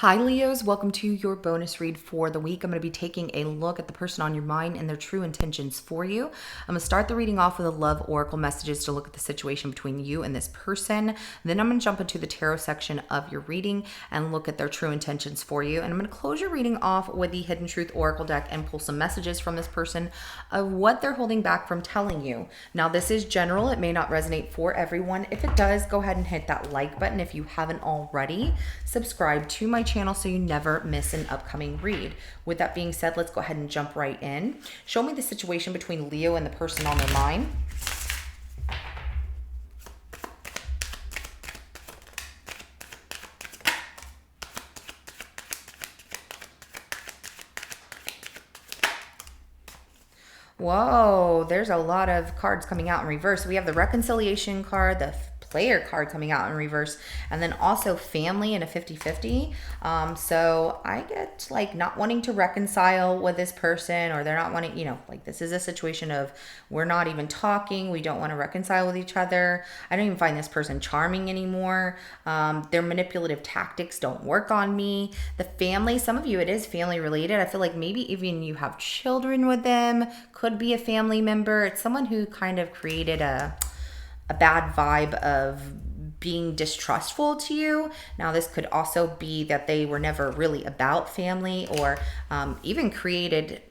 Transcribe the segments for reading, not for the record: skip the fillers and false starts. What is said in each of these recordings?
Hi, Leos. Welcome to your bonus read for the week. I'm going to be taking a look at the person on your mind and their true intentions for you. I'm going to start the reading off with the love oracle messages to look at the situation between you and this person. Then I'm going to jump into the tarot section of your reading and look at their true intentions for you. And I'm going to close your reading off with the Hidden Truth Oracle deck and pull some messages from this person of what they're holding back from telling you. Now, this is general. It may not resonate for everyone. If it does, go ahead and hit that like button if you haven't already. Subscribe to my channel so you never miss an upcoming read. With that being said, let's go ahead and jump right in. Show me the situation between Leo and the person on their mind. Whoa, there's a lot of cards coming out in reverse. We have the reconciliation card, the player card coming out in reverse, and then also family in a 50-50. So I get like not wanting to reconcile with this person, or they're not wanting, like this is a situation of we're not even talking. We don't want to reconcile with each other. I don't even find this person charming anymore. Their manipulative tactics don't work on me. The family, some of you, it is family related. I feel like maybe even you have children with them, could be a family member. It's someone who kind of created a bad vibe of being distrustful to you. Now, this could also be that they were never really about family, or even created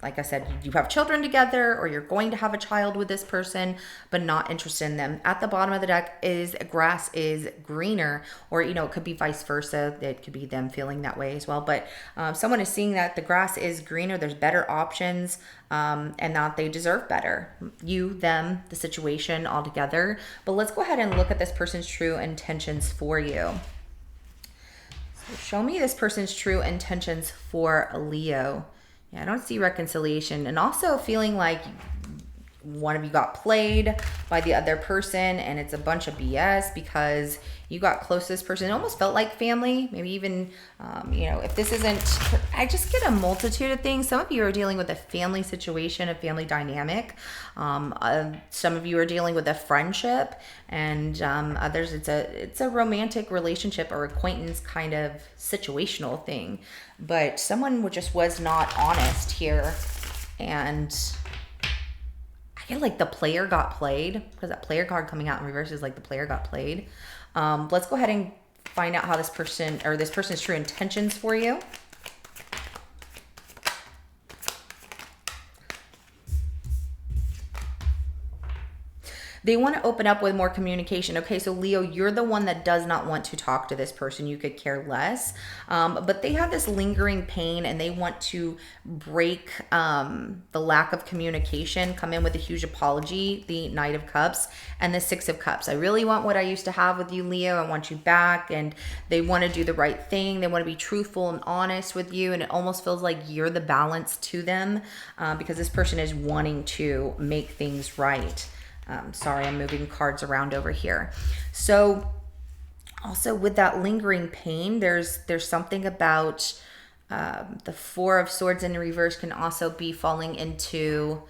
like I said, you have children together, or you're going to have a child with this person, but not interested in them. At the bottom of the deck is grass is greener, or, it could be vice versa. It could be them feeling that way as well. But someone is seeing that the grass is greener. There's better options, and that they deserve better. You, them, the situation altogether. But let's go ahead and look at this person's true intentions for you. So show me this person's true intentions for Leo. Yeah, I don't see reconciliation, and also feeling like one of you got played by the other person, and it's a bunch of BS because you got close to this person. It almost felt like family, maybe even, if this isn't, I just get a multitude of things. Some of you are dealing with a family situation, a family dynamic. Some of you are dealing with a friendship, and others, it's a romantic relationship or acquaintance kind of situational thing. But someone just was not honest here, and I feel like the player got played, because that player card coming out in reverse is like the player got played. Let's go ahead and find out how this person's true intentions for you. They want to open up with more communication. Okay, so Leo, you're the one that does not want to talk to this person. You could care less. But they have this lingering pain, and they want to break the lack of communication, come in with a huge apology, the Knight of Cups and the Six of Cups. I really want what I used to have with you, Leo. I want you back. And they want to do the right thing. They want to be truthful and honest with you. And it almost feels like you're the balance to them, because this person is wanting to make things right. Sorry, I'm moving cards around over here. So also with that lingering pain, there's something about the Four of Swords in reverse can also be falling into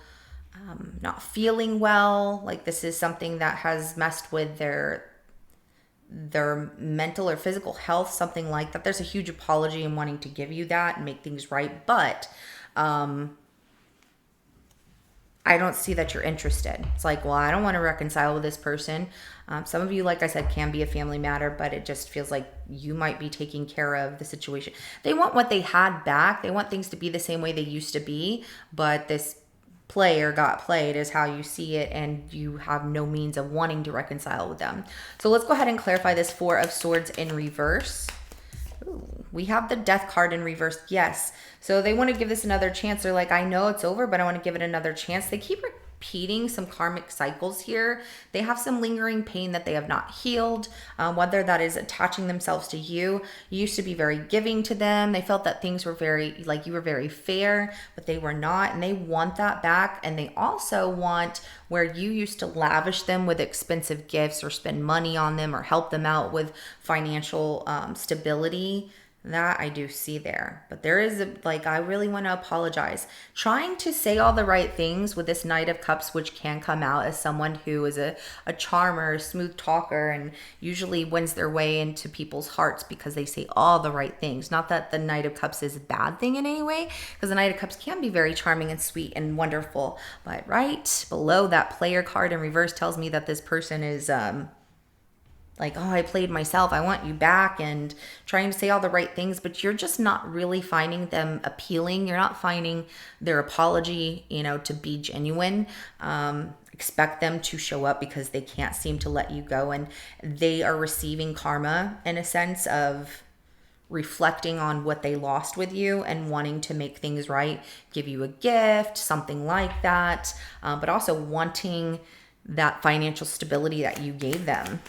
not feeling well. Like this is something that has messed with their mental or physical health, something like that. There's a huge apology in wanting to give you that and make things right. But I don't see that you're interested. It's like, well, I don't want to reconcile with this person. Some of you, like I said, can be a family matter, but it just feels like you might be taking care of the situation. They want what they had back. They want things to be the same way they used to be, but this player got played is how you see it, and you have no means of wanting to reconcile with them. So let's go ahead and clarify this Four of Swords in reverse. Ooh, we have the Death card in reverse. Yes. So they want to give this another chance. They're like, I know it's over, but I want to give it another chance. They keep repeating some karmic cycles here. They have some lingering pain that they have not healed, whether that is attaching themselves to you. You used to be very giving to them. They felt that things were very, like you were very fair, but they were not. And they want that back. And they also want where you used to lavish them with expensive gifts or spend money on them or help them out with financial stability. That I do see there. But there is like, I really want to apologize. Trying to say all the right things with this Knight of Cups, which can come out as someone who is a charmer, a smooth talker, and usually wins their way into people's hearts because they say all the right things. Not that the Knight of Cups is a bad thing in any way, because the Knight of Cups can be very charming and sweet and wonderful. But right below that player card in reverse tells me that this person is like, oh, I played myself, I want you back, and trying to say all the right things, but you're just not really finding them appealing. You're not finding their apology, to be genuine. Expect them to show up because they can't seem to let you go, and they are receiving karma in a sense of reflecting on what they lost with you and wanting to make things right, give you a gift, something like that, but also wanting that financial stability that you gave them.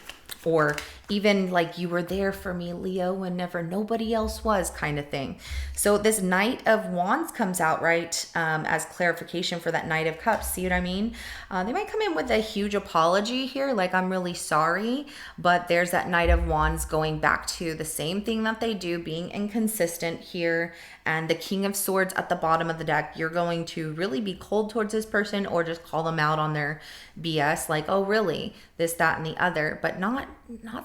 Or even like, you were there for me, Leo, whenever nobody else was, kind of thing. So this Knight of Wands comes out, right, as clarification for that Knight of Cups. See what I mean? They might come in with a huge apology here, like, I'm really sorry. But there's that Knight of Wands going back to the same thing that they do, being inconsistent here. And the King of Swords at the bottom of the deck, you're going to really be cold towards this person or just call them out on their BS, like, oh, really, this, that, and the other. But not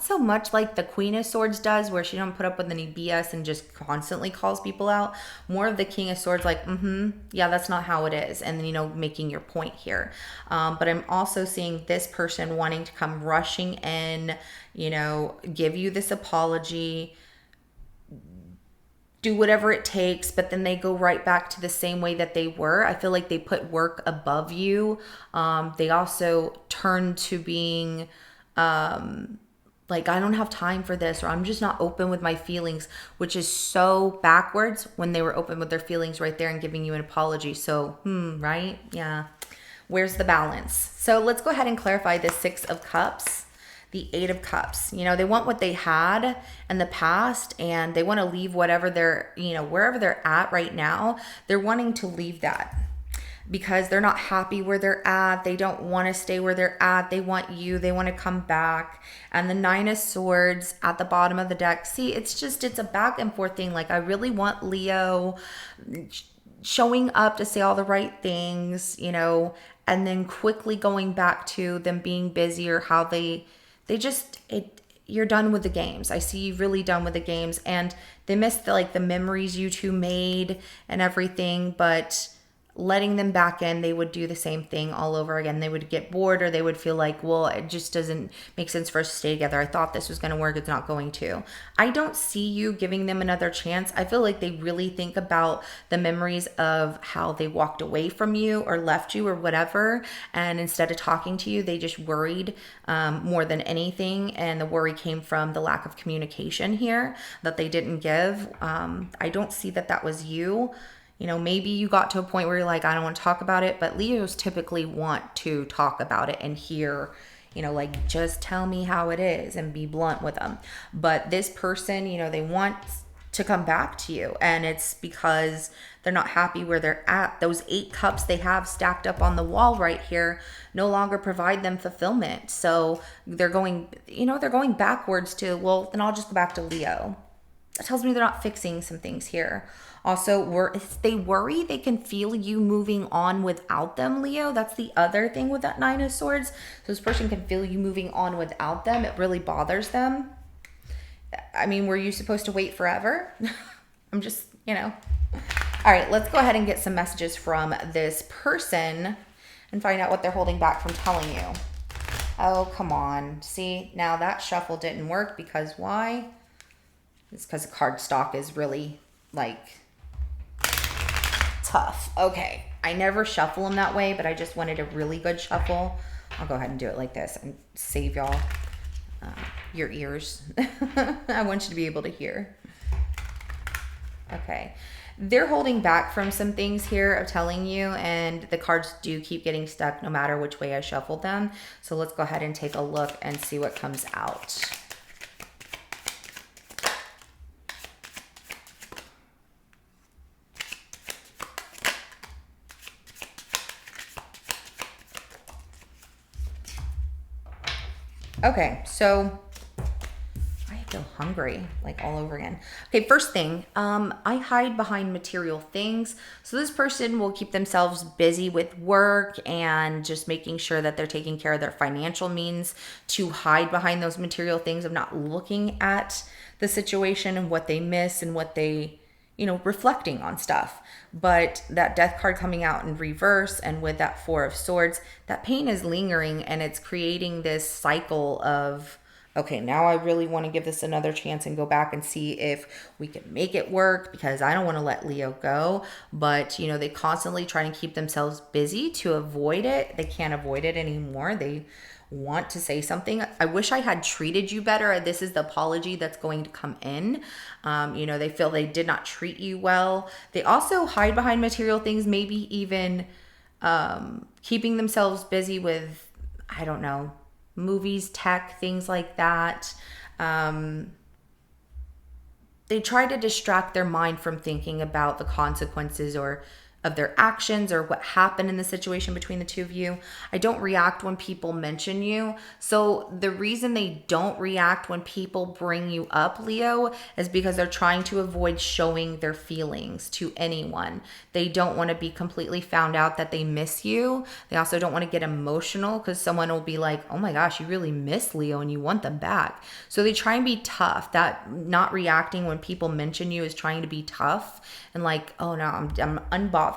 so much like the Queen of Swords does, where she don't put up with any BS and just constantly calls people out. More of the King of Swords, like, yeah, that's not how it is. And then, making your point here. But I'm also seeing this person wanting to come rushing in, give you this apology, do whatever it takes, but then they go right back to the same way that they were. I feel like they put work above you. They also turn to being like, I don't have time for this, or I'm just not open with my feelings, which is so backwards when they were open with their feelings right there and giving you an apology. So, right? Yeah. Where's the balance? So let's go ahead and clarify this Six of Cups. The Eight of Cups, they want what they had in the past, and they want to leave whatever they're, wherever they're at right now. They're wanting to leave that because they're not happy where they're at. They don't want to stay where they're at. They want you. They want to come back. And the Nine of Swords at the bottom of the deck. See, it's a back and forth thing. Like, I really want Leo showing up to say all the right things, and then quickly going back to them being busy, or how you're done with the games. I see you really done with the games, and they miss the memories you two made and everything, but letting them back in, they would do the same thing all over again. They would get bored, or they would feel like, well, it just doesn't make sense for us to stay together. I thought this was going to work. It's not going to. I don't see you giving them another chance. I feel like they really think about the memories of how they walked away from you or left you or whatever. And instead of talking to you, they just worried more than anything. And the worry came from the lack of communication here that they didn't give. I don't see that was you. Maybe you got to a point where you're like, I don't want to talk about it, but Leos typically want to talk about it and hear, like, just tell me how it is and be blunt with them. But this person, they want to come back to you, and it's because they're not happy where they're at. Those 8 cups they have stacked up on the wall right here no longer provide them fulfillment. So they're going backwards to, well, then I'll just go back to Leo. That tells me they're not fixing some things here. Also, if they worry, they can feel you moving on without them, Leo. That's the other thing with that Nine of Swords. So this person can feel you moving on without them. It really bothers them. I mean, were you supposed to wait forever? I'm just, All right, let's go ahead and get some messages from this person and find out what they're holding back from telling you. Oh, come on. See, now that shuffle didn't work because why? It's because the card stock is really, tough. Okay, I never shuffle them that way, but I just wanted a really good shuffle. I'll go ahead and do it like this and save y'all your ears. I want you to be able to hear. Okay, they're holding back from some things here of telling you, and the cards do keep getting stuck no matter which way I shuffled them. So let's go ahead and take a look and see what comes out. Okay, so I feel hungry, like all over again. Okay, first thing, I hide behind material things. So this person will keep themselves busy with work and just making sure that they're taking care of their financial means to hide behind those material things of not looking at the situation and what they miss and what they, reflecting on stuff. But that death card coming out in reverse and with that four of swords, that pain is lingering and it's creating this cycle of, okay, now I really want to give this another chance and go back and see if we can make it work because I don't want to let Leo go. But, they constantly try to keep themselves busy to avoid it. They can't avoid it anymore. They want to say something. I wish I had treated you better. This is the apology that's going to come in. They feel they did not treat you well. They also hide behind material things, maybe even keeping themselves busy with, I don't know, movies, tech, things like that. They try to distract their mind from thinking about the consequences or of their actions or what happened in the situation between the two of you. I don't react when people mention you. So the reason they don't react when people bring you up, Leo, is because they're trying to avoid showing their feelings to anyone. They don't want to be completely found out that they miss you. They also don't want to get emotional because someone will be like, oh my gosh, you really miss Leo and you want them back. So they try and be tough. That not reacting when people mention you is trying to be tough and like, oh no, I'm unbothered.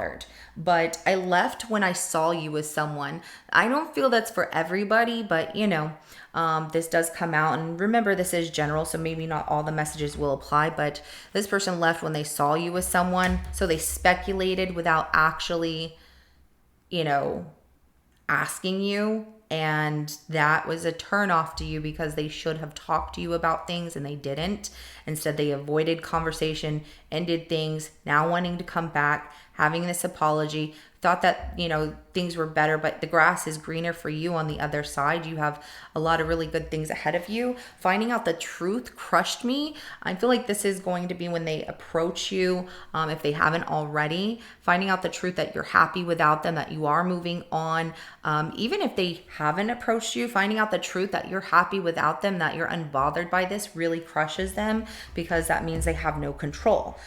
But I left when I saw you with someone. I don't feel that's for everybody, but this does come out. And remember, this is general, so maybe not all the messages will apply, but this person left when they saw you with someone. So they speculated without actually, asking you. And that was a turn off to you because they should have talked to you about things and they didn't. Instead, they avoided conversation, ended things, now wanting to come back, having this apology, thought that, things were better, but the grass is greener for you on the other side. You have a lot of really good things ahead of you. Finding out the truth crushed me. I feel like this is going to be when they approach you, if they haven't already, finding out the truth that you're happy without them, that you are moving on. Even if they haven't approached you, finding out the truth that you're happy without them, that you're unbothered by this really crushes them because that means they have no control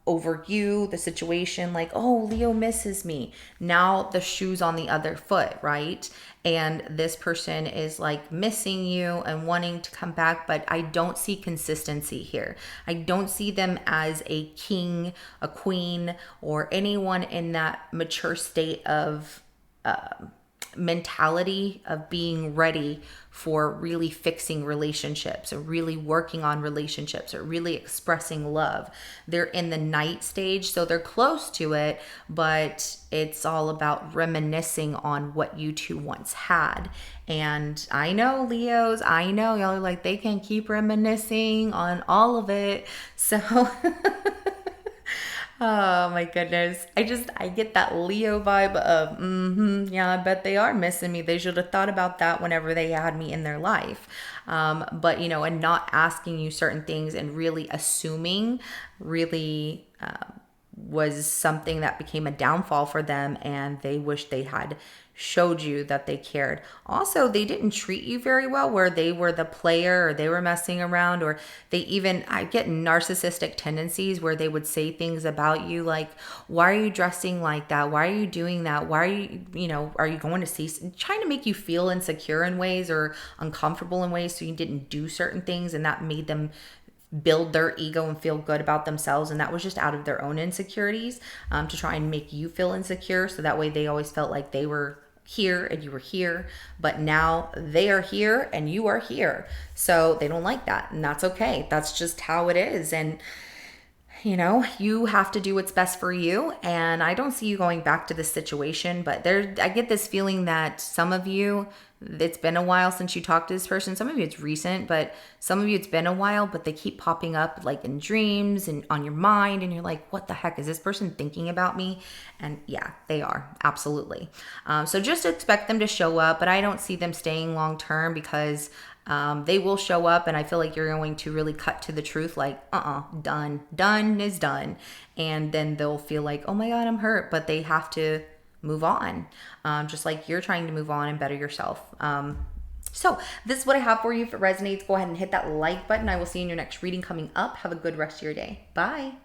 over you, the situation, like, oh, Leo misses me. Now the shoe's on the other foot, right? And this person is like missing you and wanting to come back, but I don't see consistency here. I don't see them as a king, a queen, or anyone in that mature state of mentality of being ready for really fixing relationships or really working on relationships or really expressing love. They're in the night stage, so they're close to it, but it's all about reminiscing on what you two once had. And I know, Leos, I know y'all are like, they can keep reminiscing on all of it. So oh my goodness. I get that Leo vibe of, yeah, I bet they are missing me. They should have thought about that whenever they had me in their life. But, and not asking you certain things and really assuming really was something that became a downfall for them, and they wish they had showed you that they cared. Also, they didn't treat you very well where they were the player or they were messing around, or I get narcissistic tendencies where they would say things about you like, why are you dressing like that? Why are you doing that? Why are are you going to see, trying to make you feel insecure in ways or uncomfortable in ways so you didn't do certain things, and that made them build their ego and feel good about themselves, and that was just out of their own insecurities, to try and make you feel insecure, so that way they always felt like they were here and you were here, but now they are here and you are here, so they don't like that, and that's okay. That's just how it is. And you have to do what's best for you, and I don't see you going back to this situation, but I get this feeling that some of you, it's been a while since you talked to this person. Some of you it's recent, but some of you it's been a while, but they keep popping up like in dreams and on your mind, and you're like, what the heck, is this person thinking about me? And yeah, they are, absolutely. So just expect them to show up, but I don't see them staying long term because they will show up, and I feel like you're going to really cut to the truth, like, done is done. And then they'll feel like, oh my God, I'm hurt, but they have to move on, just like you're trying to move on and better yourself. So this is what I have for you. If it resonates, go ahead and hit that like button. I will see you in your next reading coming up. Have a good rest of your day. Bye.